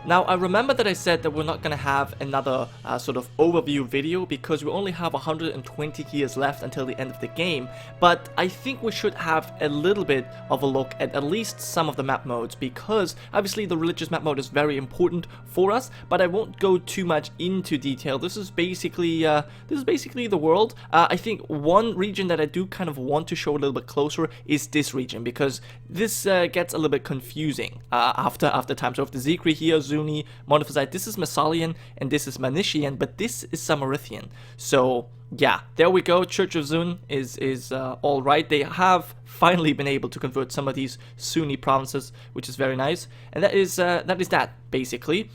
Now, I remember that I said that we're not going to have another sort of overview video because we only have 120 years left until the end of the game, but I think we should have a little bit of a look at least some of the map modes, because obviously the religious map mode is very important for us, but I won't go too much into detail. This is basically the world. I think one region that I do kind of want to show a little bit closer is this region, because this gets a little bit confusing after time. So if the Zikri here, Zuni, Monophysite, this is Massalian and this is Manician, but this is Samaritan. So yeah, there we go. Church of Zun is all right. They have finally been able to convert some of these Sunni provinces, which is very nice. And that is that basically.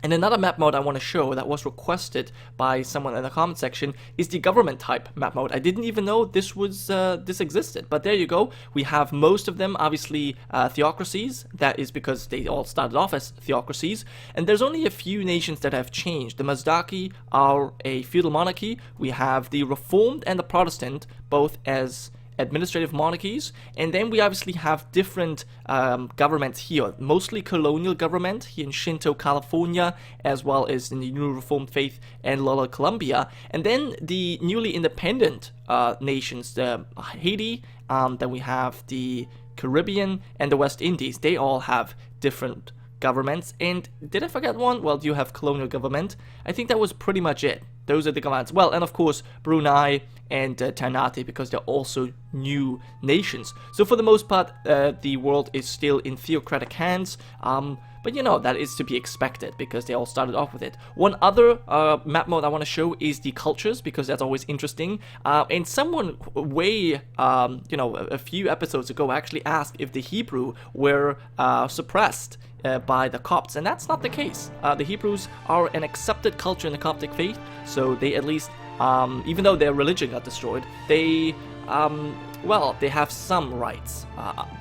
And another map mode I want to show that was requested by someone in the comment section is the government type map mode. I didn't even know this existed, but there you go. We have most of them, obviously, theocracies. That is because they all started off as theocracies. And there's only a few nations that have changed. The Mazdaki are a feudal monarchy. We have the Reformed and the Protestant, both as administrative monarchies, and then we obviously have different governments here, mostly colonial government here in Shinto, California, as well as in the New Reformed Faith and Lollard, Colombia, and then the newly independent nations, the Haiti, then we have the Caribbean and the West Indies. They all have different governments. And did I forget one? Well, you have colonial government. I think that was pretty much it. Those are the governments. Well, and of course Brunei and Ternate, because they're also new nations. So for the most part, the world is still in theocratic hands. But you know, that is to be expected because they all started off with it. One other map mode I want to show is the cultures, because that's always interesting. And someone way, a few episodes ago actually asked if the Hebrew were suppressed by the Copts, and that's not the case. The Hebrews are an accepted culture in the Coptic faith, so they at least, even though their religion got destroyed, they they have some rights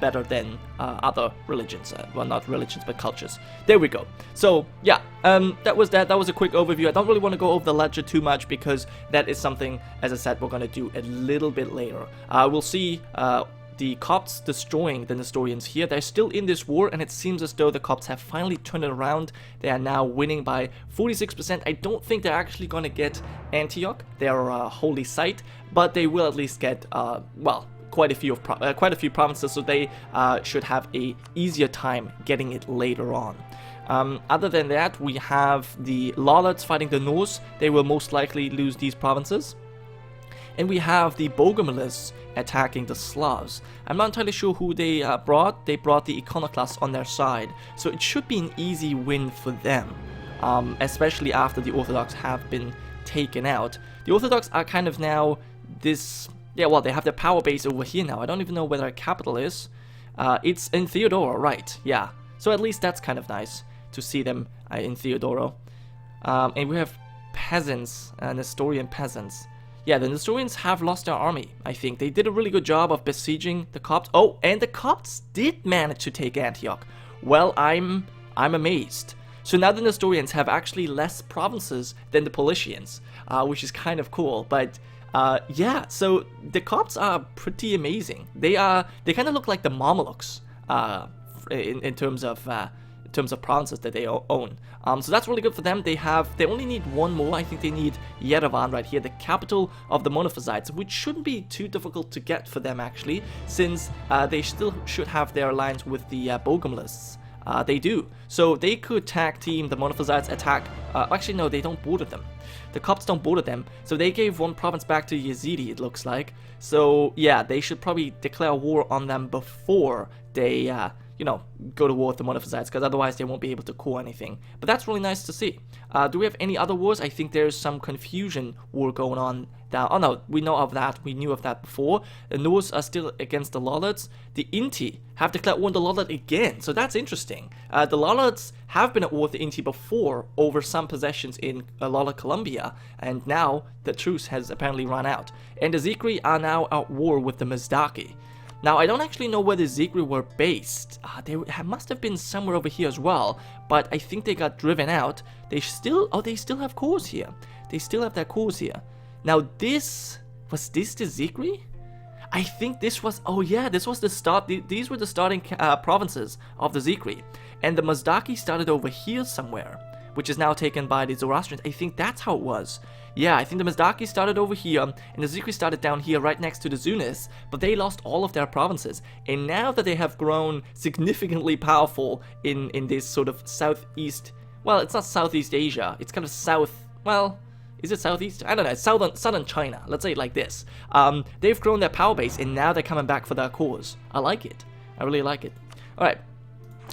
better than other religions. Well, not religions, but cultures. There we go. So, yeah, that was that. That was a quick overview. I don't really want to go over the ledger too much because that is something, as I said, we're going to do a little bit later. We'll see the Copts destroying the Nestorians here. They're still in this war, and it seems as though the Copts have finally turned it around. They are now winning by 46%. I don't think they're actually going to get Antioch, their holy site, but they will at least get, quite a few provinces, so they should have a easier time getting it later on. Other than that, we have the Lollards fighting the Norse. They will most likely lose these provinces. And we have the Bogomilists attacking the Slavs. I'm not entirely sure who they brought. They brought the Iconoclast on their side, so it should be an easy win for them, especially after the Orthodox have been taken out. The Orthodox are kind of now this... Yeah, well, they have their power base over here now. I don't even know where their capital is. It's in Theodora, right? Yeah. So at least that's kind of nice to see them in Theodora. And we have peasants, Nestorian peasants. Yeah, the Nestorians have lost their army, I think. They did a really good job of besieging the Copts. Oh, and the Copts did manage to take Antioch. Well, I'm amazed. So now the Nestorians have actually less provinces than the Paulicians, which is kind of cool. But yeah, so the Copts are pretty amazing. They kind of look like the Mamelukes in terms of provinces that they own. So that's really good for them. They only need one more. I think they need Yerevan right here, the capital of the Monophysites, which shouldn't be too difficult to get for them actually, since they still should have their alliance with the Bogomilists. They do. So they could tag team the Monophysites, attack... actually, no, they don't border them. The Copts don't border them. So they gave one province back to Yazidi, it looks like. So, yeah, they should probably declare war on them before they, go to war with the Monophysites, because otherwise they won't be able to core anything. But that's really nice to see. Do we have any other wars? I think there's some confusion war going on down. Oh no, we know of that. We knew of that before. The Norse are still against the Lollards. The Inti have declared war on the Lollard again, so that's interesting. The Lollards have been at war with the Inti before over some possessions in Lollard, Colombia, and now the truce has apparently run out. And the Zikri are now at war with the Mazdaki. Now, I don't actually know where the Zikri were based. They must have been somewhere over here as well, but I think they got driven out. They still have cores here. They still have their cores here. Now, was this the Zikri? I think this was, oh yeah, this was the start, these were the starting provinces of the Zikri. And the Mazdaki started over here somewhere, which is now taken by the Zoroastrians. I think that's how it was. Yeah, I think the Mazdaki started over here, and the Zikri started down here right next to the Zunis, but they lost all of their provinces. And now that they have grown significantly powerful in this sort of southeast, well, it's not Southeast Asia, it's kind of south, well, is it southeast? I don't know, southern China, let's say it like this. They've grown their power base, and now they're coming back for their cause. I like it. I really like it. Alright,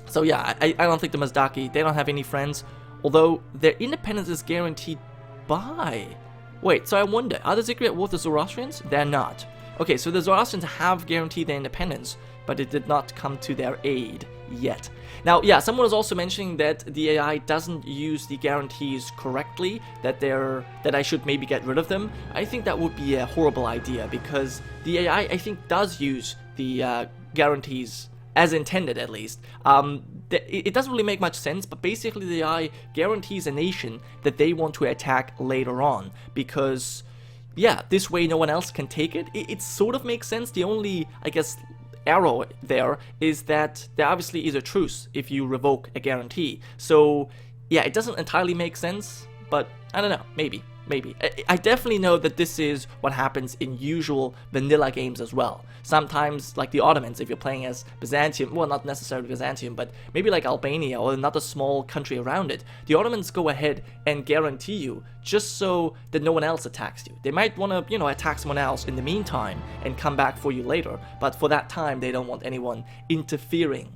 so yeah, I don't think the Mazdaki, they don't have any friends, although their independence is guaranteed by... Wait, so I wonder, are the Zikri at war with the Zoroastrians? They're not. Okay, so the Zoroastrians have guaranteed their independence, but it did not come to their aid yet. Now, yeah, someone was also mentioning that the AI doesn't use the guarantees correctly, that I should maybe get rid of them. I think that would be a horrible idea, because the AI, I think, does use the guarantees as intended, at least. It doesn't really make much sense, but basically the AI guarantees a nation that they want to attack later on, because, yeah, this way no one else can take it. It sort of makes sense. The only, I guess, arrow there is that there obviously is a truce if you revoke a guarantee. So, yeah, it doesn't entirely make sense, but I don't know, maybe. I definitely know that this is what happens in usual vanilla games as well. Sometimes, like the Ottomans, if you're playing as Byzantium, well, not necessarily Byzantium, but maybe like Albania or another small country around it, the Ottomans go ahead and guarantee you just so that no one else attacks you. They might want to, attack someone else in the meantime and come back for you later, but for that time, they don't want anyone interfering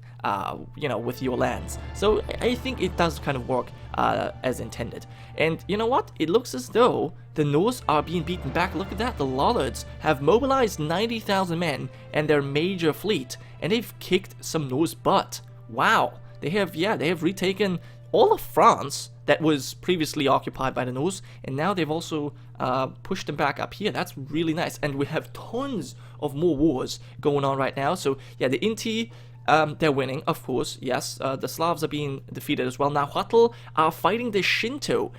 with your lands. So I think it does kind of work as intended. And you know what? It looks as though the Norse are being beaten back. Look at that. The Lollards have mobilized 90,000 men and their major fleet, and they've kicked some Norse butt. Wow. They have retaken all of France that was previously occupied by the Norse, and now they've also pushed them back up here. That's really nice. And we have tons of more wars going on right now. So yeah, the Inti, they're winning, of course, yes. The Slavs are being defeated as well. Nahuatl are fighting the Shinto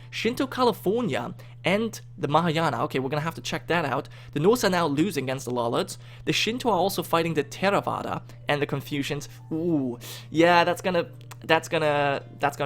California, and the Mahayana. Okay, we're gonna have to check that out. The Norse are now losing against the Lollards. The Shinto are also fighting the Theravada and the Confucians. Ooh, yeah, that's gonna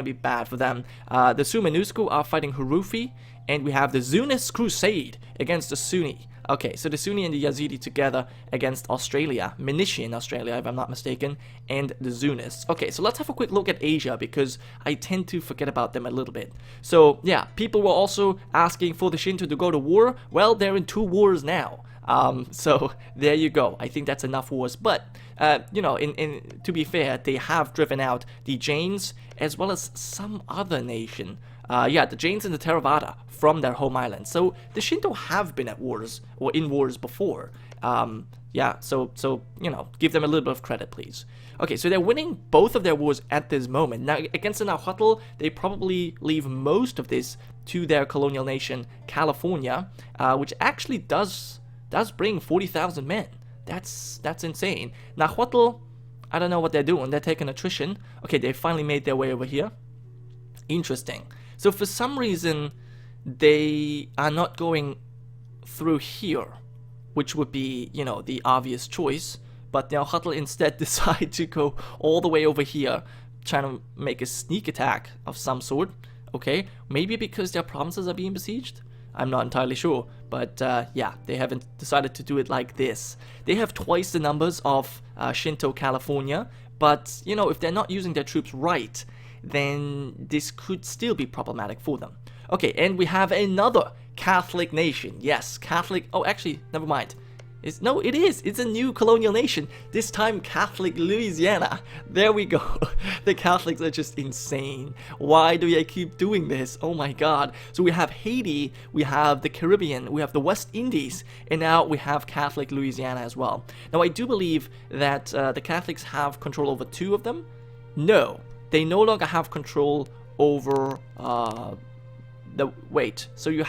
be bad for them. The Suomenusko are fighting Hurufi, and we have the Zunis Crusade against the Sunni. Okay, so the Sunni and the Yazidi together against Australia, Minician Australia, if I'm not mistaken, and the Zunis. Okay, so let's have a quick look at Asia, because I tend to forget about them a little bit. So, yeah, people were also asking for the Shinto to go to war. Well, they're in 2 wars now. So, there you go. I think that's enough wars. But, to be fair, they have driven out the Jains, as well as some other nation. The Jains and the Theravada from their home island. So the Shinto have been at wars, or in wars before. So give them a little bit of credit, please. Okay, so they're winning both of their wars at this moment. Now, against the Nahuatl, they probably leave most of this to their colonial nation, California, which actually does bring 40,000 men. That's insane. Nahuatl, I don't know what they're doing. They're taking attrition. Okay, they finally made their way over here. Interesting. So for some reason, they are not going through here, which would be, the obvious choice. But Nahuatl instead decide to go all the way over here, trying to make a sneak attack of some sort. Okay, maybe because their provinces are being besieged? I'm not entirely sure, but they haven't decided to do it like this. They have twice the numbers of Shinto California, but, if they're not using their troops right, then this could still be problematic for them. Okay, and we have another Catholic nation. Yes, Catholic... Oh, actually, never mind. It's a new colonial nation. This time, Catholic Louisiana. There we go. The Catholics are just insane. Why do I keep doing this? Oh my god. So we have Haiti, we have the Caribbean, we have the West Indies, and now we have Catholic Louisiana as well. Now, I do believe that the Catholics have control over 2 of them. No, they no longer have control over so you're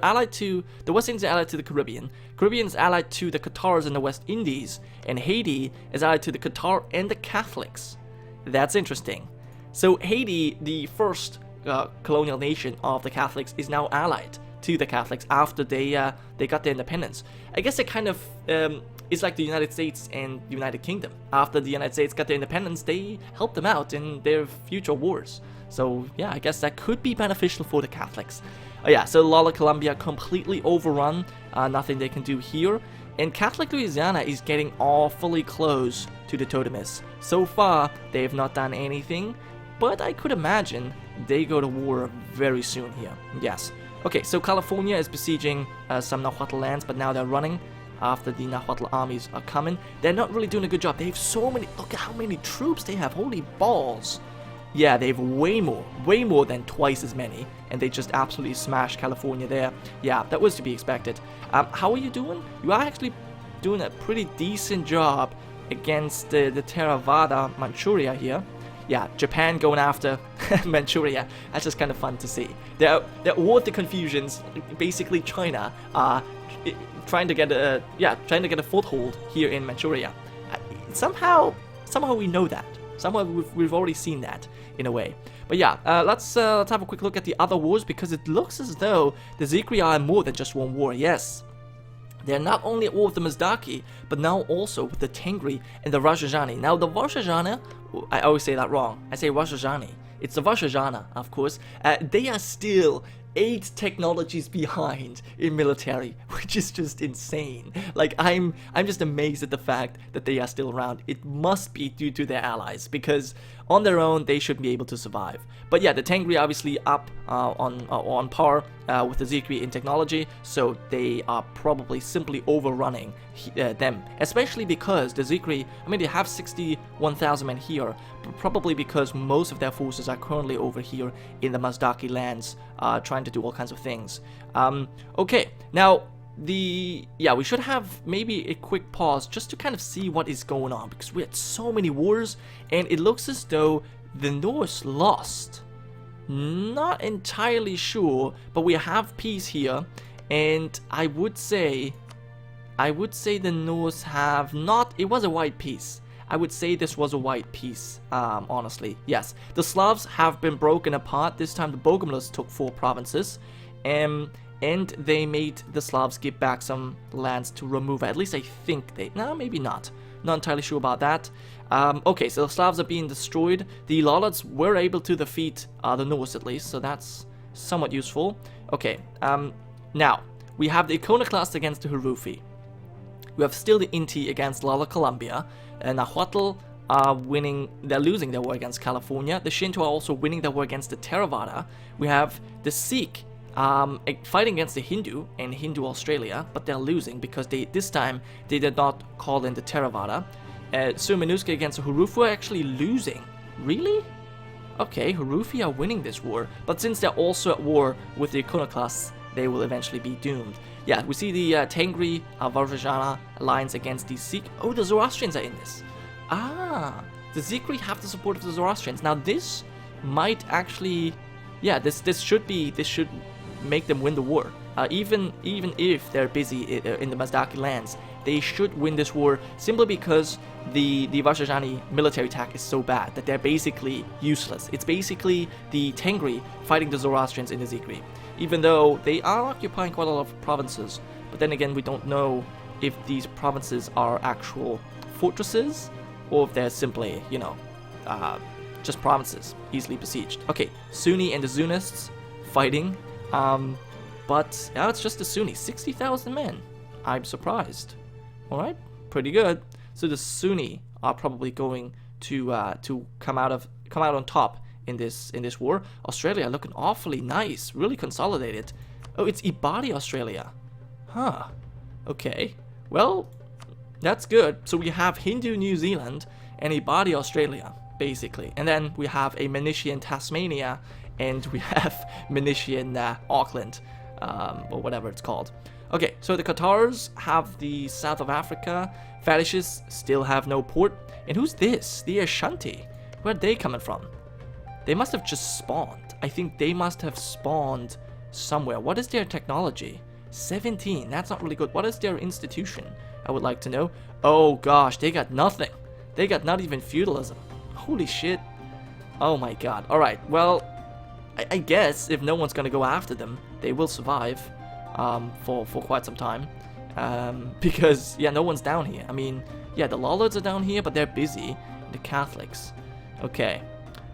allied to the West Indies, are allied to the Caribbean. Caribbean is allied to the Cathars and the West Indies, and Haiti is allied to the Cathar and the Catholics. That's interesting. So Haiti, the first colonial nation of the Catholics, is now allied to the Catholics after they got their independence. I guess they kind of it's like the United States and the United Kingdom. After the United States got their independence, they helped them out in their future wars. So yeah, I guess that could be beneficial for the Catholics. Yeah, so Lollard Columbia completely overrun, nothing they can do here. And Catholic Louisiana is getting awfully close to the Totemists. So far, they have not done anything, but I could imagine they go to war very soon here. Yes. Okay, so California is besieging some Nahuatl lands, but now they're running after the Nahuatl armies are coming. They're not really doing a good job. They have so many, look at how many troops they have, holy balls. Yeah, they have way more than twice as many, and they just absolutely smashed California there. Yeah, that was to be expected. How are you doing? You are actually doing a pretty decent job against the Theravada Manchuria here. Yeah, Japan going after Manchuria. That's just kind of fun to see. They're War of the Confusions, basically China, trying to get a foothold here in Manchuria. Somehow we know that. Somehow we've already seen that in a way. But yeah, let's have a quick look at the other wars, because it looks as though the Zikri are in more than just one war. Yes, they're not only at war with the Mazdaki, but now also with the Tengri and the Rajajani. Now the Rajajana, I always say that wrong. I say Rajajani. It's the Rajajana, of course. They are still 8 technologies behind in military, which is just insane. Like, I'm just amazed at the fact that they are still around. It must be due to their allies, because on their own they should be able to survive. But yeah, the Tengri obviously up on par with the Zikri in technology, so they are probably simply overrunning them, especially because the Zikri, I mean, they have 61,000 men here, but probably because most of their forces are currently over here in the Mazdaki lands, trying to do all kinds of things. Okay, now we should have maybe a quick pause just to kind of see what is going on, because we had so many wars and it looks as though the Norse lost. Not entirely sure, but we have peace here, and I would say the Norse have not. It was a white peace. I would say this was a white peace, honestly. Yes, the Slavs have been broken apart. This time the Bogomilists took 4 provinces, and they made the Slavs give back some lands to Romuva. At least I think they... No, maybe not. Not entirely sure about that. Okay, so the Slavs are being destroyed. The Lollards were able to defeat the Norse at least, so that's somewhat useful. Okay, now, we have the Iconoclast against the Hurufi. We have still the Inti against Lollard Columbia. Nahuatl are winning, they're losing their war against California. The Shinto are also winning their war against the Theravada. We have the Sikh fighting against the Hindu and Hindu Australia, but they're losing because this time they did not call in the Theravada. Suomenusko against the Hurufi are actually losing. Really? Okay, Hurufi are winning this war, but since they're also at war with the Iconoclasts, they will eventually be doomed. Yeah, we see the Tengri Varvajana alliance against the Sikh. Oh, the Zoroastrians are in this. Ah, the Zikri have the support of the Zoroastrians. Now this might actually, yeah, this should make them win the war. Even if they're busy in the Mazdaki lands, they should win this war simply because the Vajrayani military attack is so bad that they're basically useless. It's basically the Tengri fighting the Zoroastrians in the Zikri, even though they are occupying quite a lot of provinces. But then again, we don't know if these provinces are actual fortresses or if they're simply, you know, just provinces easily besieged. Okay, Sunni and the Zunists fighting. But now it's just the Sunni, 60,000 men. I'm surprised. All right, pretty good. So the Sunni are probably going to come out on top in this war. Australia looking awfully nice, really consolidated. Oh, it's Ibadi Australia. Huh. Okay. Well, that's good. So we have Hindu New Zealand and Ibadi Australia, basically. And then we have a Manician Tasmania, and we have Manician Auckland, or whatever it's called. Okay, so the Cathars have the south of Africa. Fetishes still have no port. And who's this? The Ashanti. Where'd they coming from? They must have just spawned. I think they must have spawned somewhere. What is their technology? 17. That's not really good. What is their institution? I would like to know. Oh gosh, they got nothing. They got not even feudalism. Holy shit. Oh my god. Alright, well, I guess if no one's gonna go after them, they will survive for quite some time. Because, yeah, no one's down here. I mean, yeah, the Lollards are down here, but they're busy. The Catholics. Okay.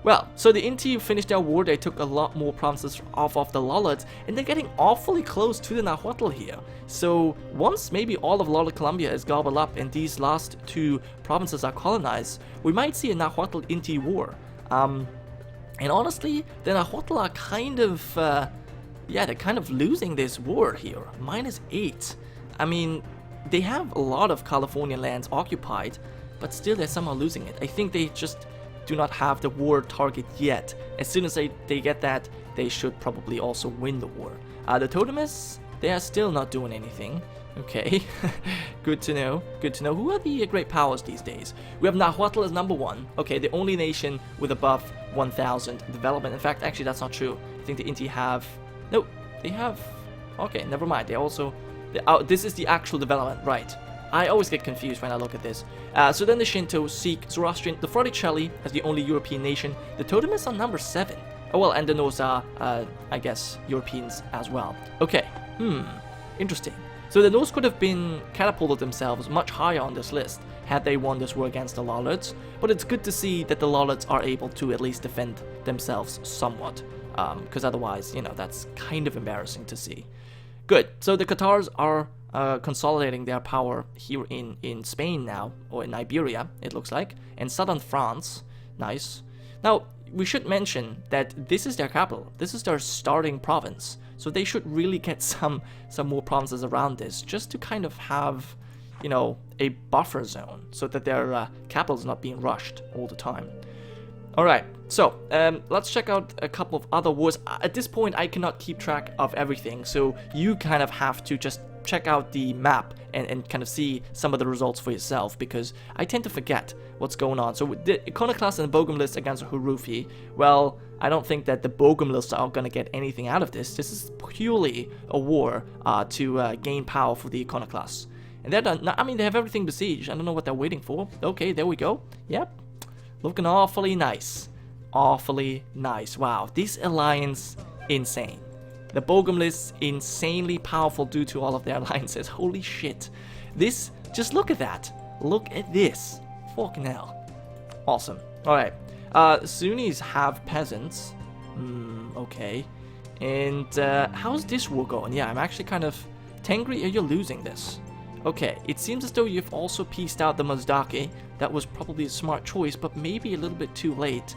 Well, so the Inti finished their war. They took a lot more provinces off of the Lollards, and they're getting awfully close to the Nahuatl here. So once maybe all of Lollard Columbia is gobbled up and these last two provinces are colonized, we might see a Nahuatl Inti war. And honestly, the Nahuatl are kind of, yeah, they're kind of losing this war here. -8. I mean, they have a lot of Californian lands occupied, but still they're somehow losing it. I think they just do not have the war target yet. As soon as they get that, they should probably also win the war. The Totemists, they are still not doing anything. Okay, good to know, good to know. Who are the great powers these days? We have Nahuatl as #1. Okay, the only nation with above 1,000 development. In fact, actually that's not true. I think the Inti have, no, they have, okay, never mind. They also, this is the actual development, right. I always get confused when I look at this. So then the Shinto, Sikh, Zoroastrian, the Fraticelli as the only European nation. The Totemists are #7. Oh well, and the Norse are, I guess, Europeans as well. Okay, interesting. So the Norse could have been catapulted themselves much higher on this list had they won this war against the Lollards, but it's good to see that the Lollards are able to at least defend themselves somewhat, because otherwise, you know, that's kind of embarrassing to see. Good, so the Cathars are consolidating their power here in Spain now, or in Iberia, it looks like, and southern France. Nice. Now, we should mention that this is their capital. This is their starting province. So they should really get some more provinces around this, just to kind of have, you know, a buffer zone, so that their capital is not being rushed all the time. Alright, so let's check out a couple of other wars. At this point, I cannot keep track of everything, so you kind of have to just check out the map and kind of see some of the results for yourself, because I tend to forget what's going on. So with the Iconoclast and the Bogomilist against Hurufi, well, I don't think that the Bogomilists are going to get anything out of this. This is purely a war to gain power for the Iconoclasts. And they're done. I mean, they have everything besieged. I don't know what they're waiting for. Okay, there we go. Yep. Looking awfully nice. Awfully nice. Wow, this alliance, insane. The Bogomilists, insanely powerful due to all of their alliances. Holy shit. This, just look at that. Look at this. Fucking hell. Awesome. Alright. Sunnis have peasants. Okay. And how's this war going? Yeah, I'm actually kind of... Tengri, you're losing this. Okay, it seems as though you've also pieced out the Mazdaki. That was probably a smart choice, but maybe a little bit too late.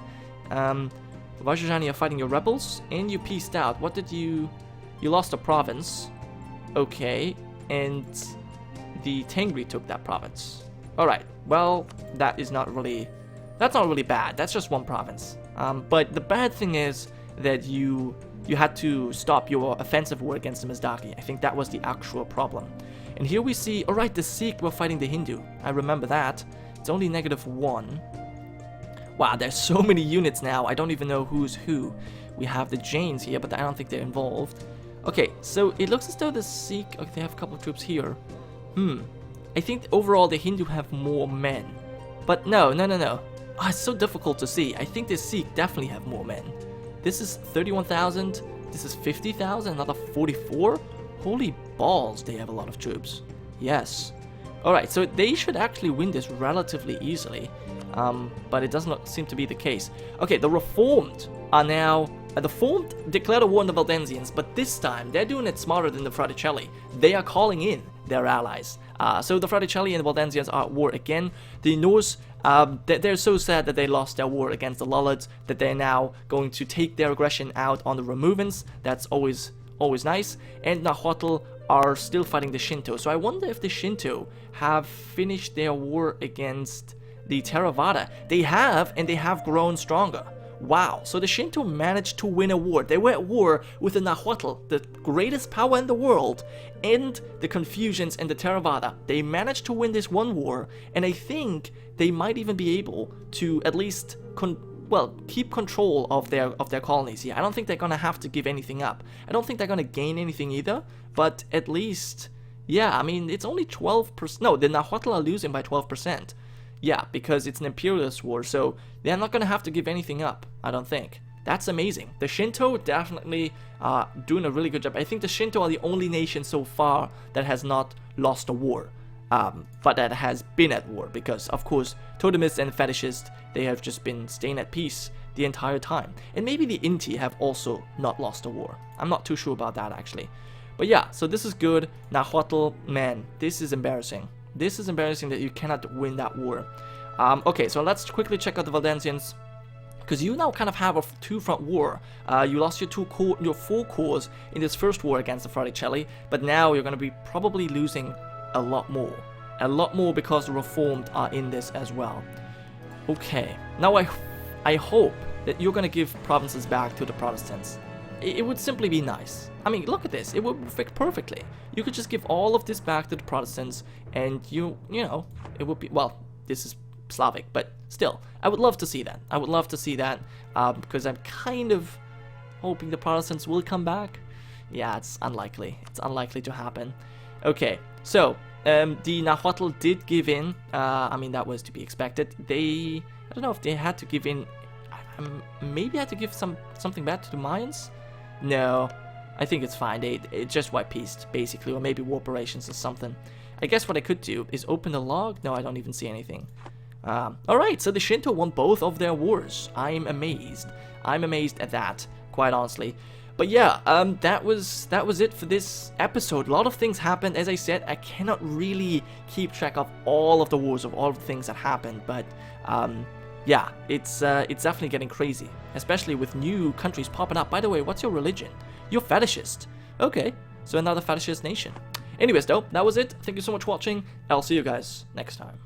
Vajrayani are fighting your rebels, and you pieced out. What did you... You lost a province. Okay, and the Tengri took that province. Alright, well, that is not really... That's not really bad. That's just one province. But the bad thing is that you had to stop your offensive war against the Mazdaki. I think that was the actual problem. And here we see... Alright, the Sikh were fighting the Hindu. I remember that. It's only -1. Wow, there's so many units now, I don't even know who's who. We have the Jains here, but I don't think they're involved. Okay, so it looks as though the Sikh... Okay, they have a couple of troops here. I think overall the Hindu have more men. But no. Oh, it's so difficult to see. I think the Sikh definitely have more men. This is 31,000, this is 50,000, another 44? Holy balls, they have a lot of troops. Yes. Alright, so they should actually win this relatively easily. But it does not seem to be the case. Okay, the Reformed are now... the Reformed declared a war on the Waldensians, but this time they're doing it smarter than the Fraticelli. They are calling in their allies. So the Fraticelli and the Waldensians are at war again. The Norse, they're so sad that they lost their war against the Lollards that they're now going to take their aggression out on the Romuvans. That's always nice. And Nahuatl are still fighting the Shinto. So I wonder if the Shinto have finished their war against the Theravada. They have, and they have grown stronger. Wow, so the Shinto managed to win a war. They were at war with the Nahuatl, the greatest power in the world, and the Confucians and the Theravada. They managed to win this one war, and I think they might even be able to at least keep control of their colonies here. I don't think they're gonna have to give anything up. I don't think they're gonna gain anything either, but at least, yeah, I mean, it's only 12%. No, the Nahuatl are losing by 12%. Yeah, because it's an imperialist war, so they're not gonna have to give anything up, I don't think. That's amazing. The Shinto definitely doing a really good job. I think the Shinto are the only nation so far that has not lost a war, but that has been at war, because of course totemists and fetishists, they have just been staying at peace the entire time. And maybe the Inti have also not lost a war. I'm not too sure about that actually. But yeah, so this is good. Nahuatl, man, this is embarrassing. This is embarrassing that you cannot win that war. Okay, so let's quickly check out the Waldensians, because you now kind of have a two-front war. You lost your four cores in this first war against the Fraticelli, but now you're going to be probably losing a lot more because the Reformed are in this as well. Okay, now I hope that you're going to give provinces back to the Protestants. It would simply be nice. I mean, look at this. It would fit perfectly. You could just give all of this back to the Protestants, and you know, it would be, well, this is Slavic, but still, I would love to see that. I would love to see that, because I'm kind of hoping the Protestants will come back. Yeah, it's unlikely. It's unlikely to happen. Okay, so the Nahuatl did give in. I mean, that was to be expected. I don't know if they had to give in. Maybe had to give something back to the Mayans. No, I think it's fine. They just wiped peace basically, or maybe war operations or something. I guess what I could do is open the log. No, I don't even see anything. Alright, so the Shinto won both of their wars. I'm amazed. I'm amazed at that, quite honestly. But yeah, that was it for this episode. A lot of things happened. As I said, I cannot really keep track of all of the wars, of all of the things that happened, but yeah, it's definitely getting crazy, especially with new countries popping up. By the way, what's your religion? You're fetishist. Okay, so another fetishist nation. Anyways though, that was it. Thank you so much for watching. I'll see you guys next time.